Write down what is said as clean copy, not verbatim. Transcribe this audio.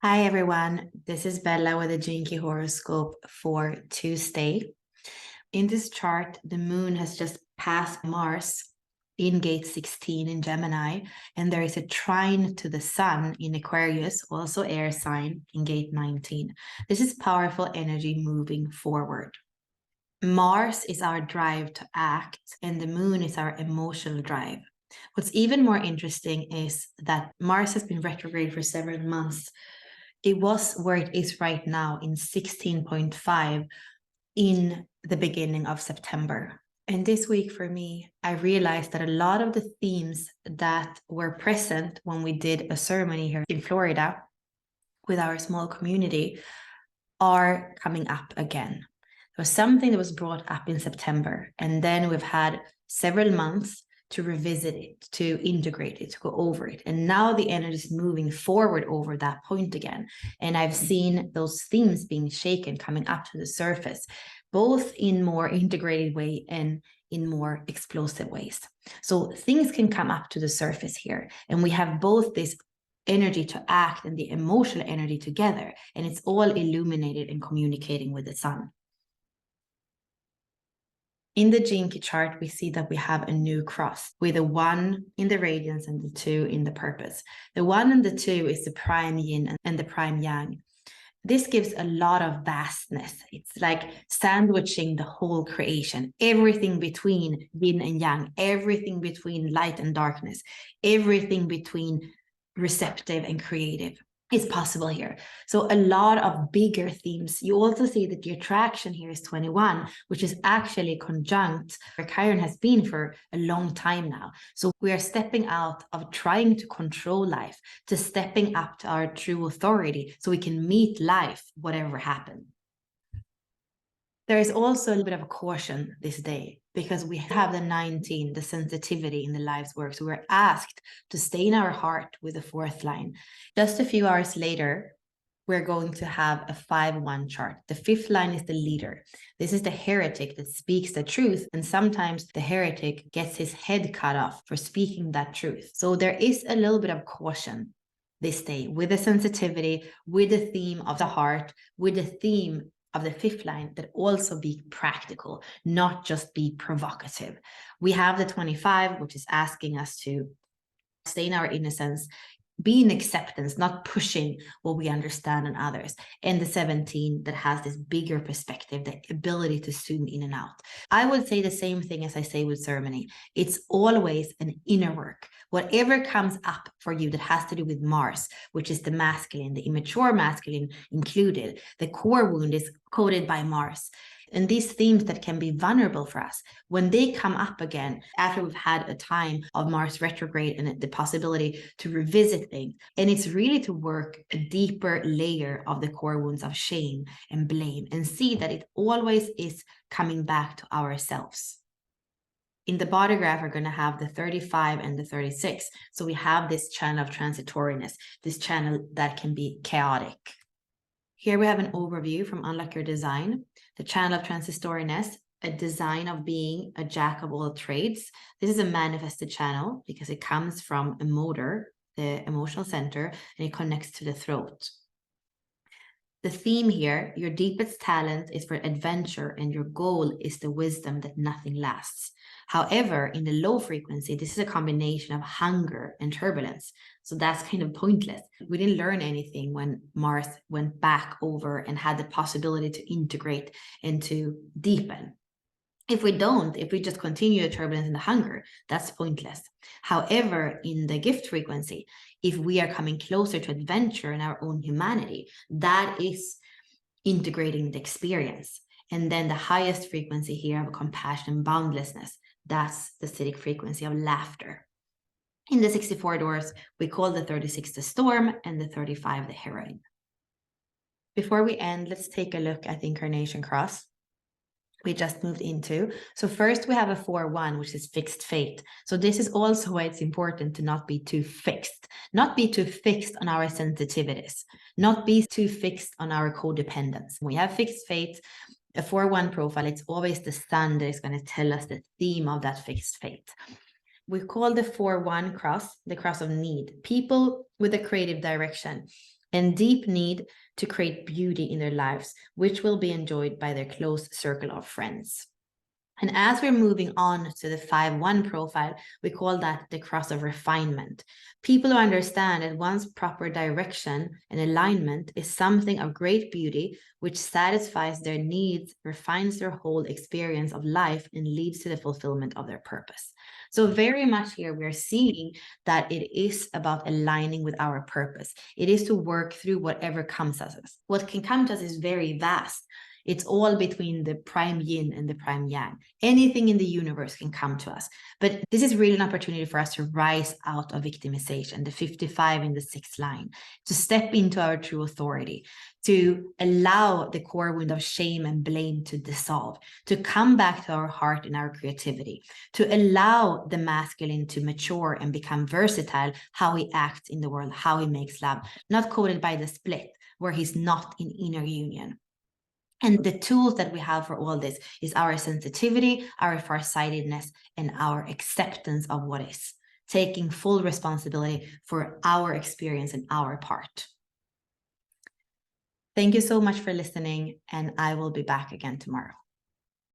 Hi everyone, this is Bella with the Jinky horoscope for Tuesday. In this chart, the moon has just passed Mars in gate 16 in Gemini, and there is a trine to the sun in Aquarius, also air sign, in gate 19. This is powerful energy moving forward. Mars is our drive to act, and the moon is our emotional drive. What's even more interesting is that Mars has been retrograde for several months. It was where it is right now in 16.5 in the beginning of September. And this week for me, I realized that a lot of the themes that were present when we did a ceremony here in Florida with our small community are coming up again. There was something that was brought up in September, and then we've had several months to revisit it, to integrate it, to go over it. And now the energy is moving forward over that point again. And I've seen those themes being shaken, coming up to the surface, both in more integrated way and in more explosive ways. So things can come up to the surface here. And we have both this energy to act and the emotional energy together. And it's all illuminated and communicating with the sun. In the Jinky chart, we see that we have a new cross with a 1 in the radiance and the 2 in the purpose. The 1 and the 2 is the prime yin and the prime yang. This gives a lot of vastness. It's like sandwiching the whole creation, everything between yin and yang, everything between light and darkness, everything between receptive and creative is possible here. So a lot of bigger themes. You also see that the attraction here is 21, which is actually conjunct where Chiron has been for a long time now. So we are stepping out of trying to control life to stepping up to our true authority so we can meet life, whatever happens. There is also a little bit of a caution this day because we have the 19, the sensitivity in the life's work. So we're asked to stay in our heart with the 4th line. Just a few hours later, we're going to have a 5-1 chart. The 5th line is the leader. This is the heretic that speaks the truth. And sometimes the heretic gets his head cut off for speaking that truth. So there is a little bit of caution this day with the sensitivity, with the theme of the heart, with the theme of the 5th line that also be practical, not just be provocative. We have the 25, which is asking us to stay in our innocence, be in acceptance, not pushing what we understand on others. And the 17 that has this bigger perspective, the ability to zoom in and out. I would say the same thing as I say with ceremony. It's always an inner work. Whatever comes up for you that has to do with Mars, which is the masculine, the immature masculine included, the core wound is coded by Mars. And these themes that can be vulnerable for us, when they come up again, after we've had a time of Mars retrograde and the possibility to revisit things, and it's really to work a deeper layer of the core wounds of shame and blame and see that it always is coming back to ourselves. In the body graph, we're going to have the 35 and the 36. So we have this channel of transitoriness, this channel that can be chaotic. Here we have an overview from Unlock Your Design, the channel of transitoriness, a design of being a jack of all trades. This is a manifested channel because it comes from a motor, the emotional center, and it connects to the throat. The theme here, your deepest talent is for adventure and your goal is the wisdom that nothing lasts. However, in the low frequency, this is a combination of hunger and turbulence. So that's kind of pointless. We didn't learn anything when Mars went back over and had the possibility to integrate and to deepen. If we just continue the turbulence and the hunger, that's pointless. However, in the gift frequency, if we are coming closer to adventure and our own humanity, that is integrating the experience. And then the highest frequency here of compassion and boundlessness, that's the acidic frequency of laughter. In the 64 doors, we call the 36 the storm and the 35 the heroine. Before we end, let's take a look at the incarnation cross we just moved into. So first we have a 4-1, which is fixed fate. So this is also why it's important to not be too fixed, not be too fixed on our sensitivities, not be too fixed on our codependence. When we have fixed fate, a 4-1 profile, it's always the sun that is going to tell us the theme of that fixed fate. We call the 4-1 cross the cross of need. People with a creative direction. and deep need to create beauty in their lives, which will be enjoyed by their close circle of friends. And as we're moving on to the 5-1 profile, we call that the cross of refinement. People who understand that one's proper direction and alignment is something of great beauty, which satisfies their needs, refines their whole experience of life, and leads to the fulfillment of their purpose. So very much here, we're seeing that it is about aligning with our purpose. It is to work through whatever comes at us. What can come to us is very vast. It's all between the prime yin and the prime yang. Anything in the universe can come to us. But this is really an opportunity for us to rise out of victimization, the 55 in the 6th line, to step into our true authority, to allow the core wound of shame and blame to dissolve, to come back to our heart and our creativity, to allow the masculine to mature and become versatile, how he acts in the world, how he makes love, not coded by the split, where he's not in inner union. And the tools that we have for all this is our sensitivity, our farsightedness, and our acceptance of what is, taking full responsibility for our experience and our part. Thank you so much for listening, and I will be back again tomorrow.